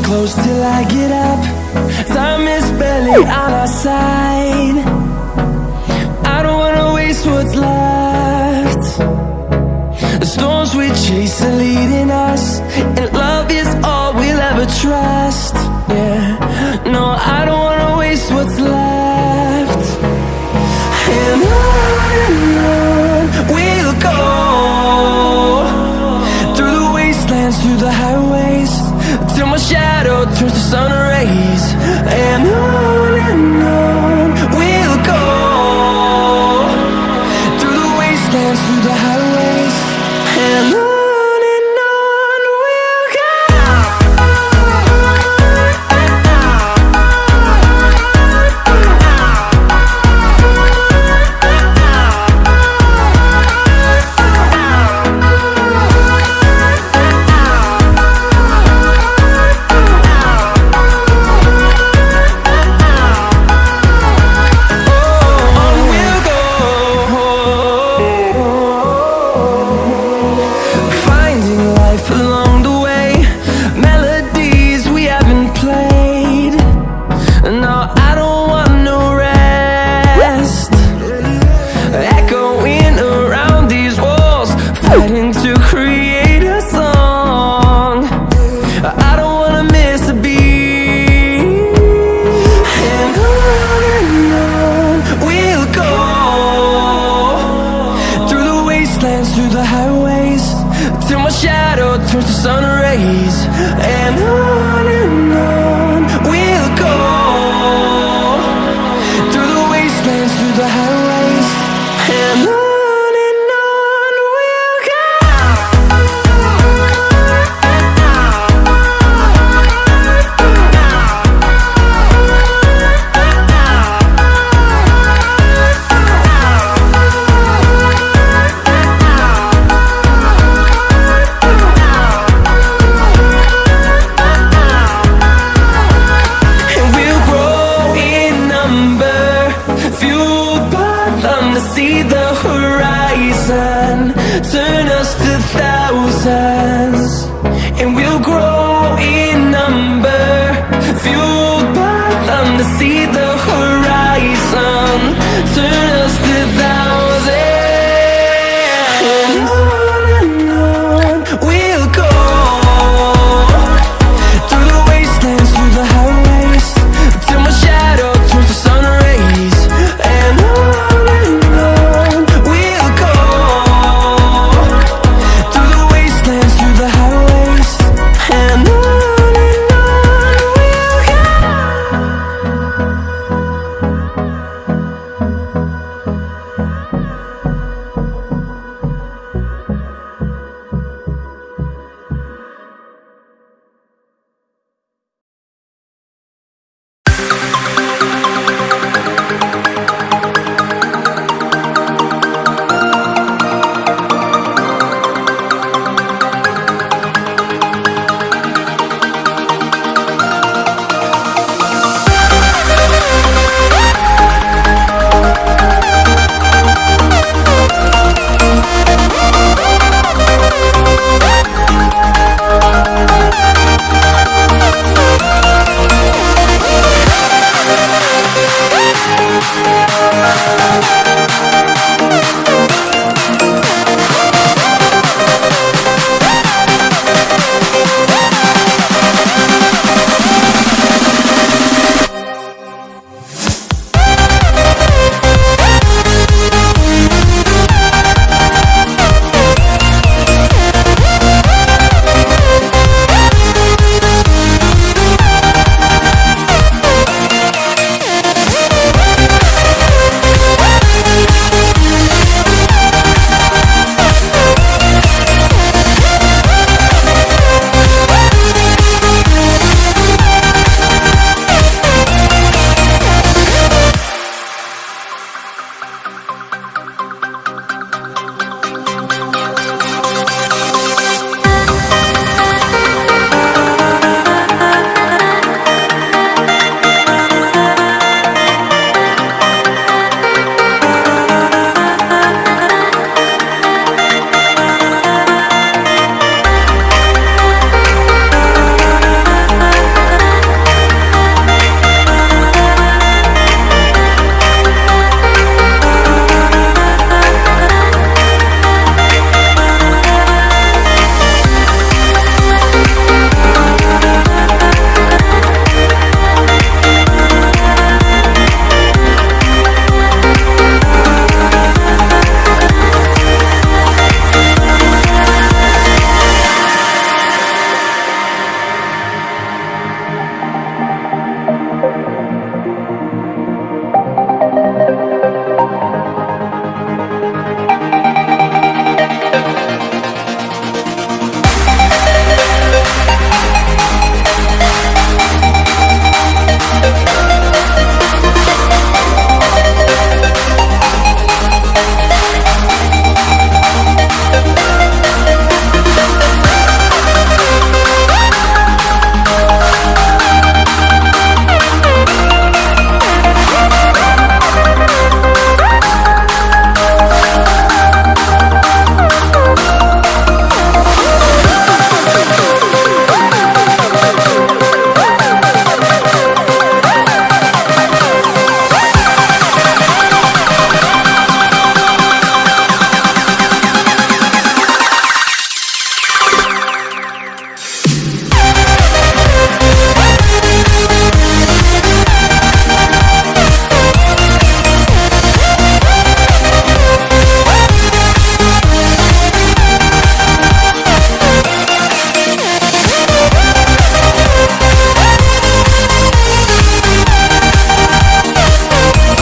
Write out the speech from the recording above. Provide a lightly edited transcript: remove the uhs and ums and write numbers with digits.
close till I get up. Time is barely on our side. I don't wanna waste what's left. The storms we chase are leading us, and love is all we'll ever trust. Yeah, no, I don't wanna waste what's left. And on we'll go, through the wastelands, through the highways, till my shadow turns to sun rays. And on we'll go, through the wastelands, through the highways, and on we'll go. Along the way, melodies we haven't played. No, I don't want no rest. Echoing around these walls, fighting to create a song. I don't wanna miss a beat. And on we'll go, through the wastelands, through the highways, till my shadow turns to sun rays. And on we'll go, through the wastelands, through the highways, and on we'll go. See the horizon, turn us to thousands.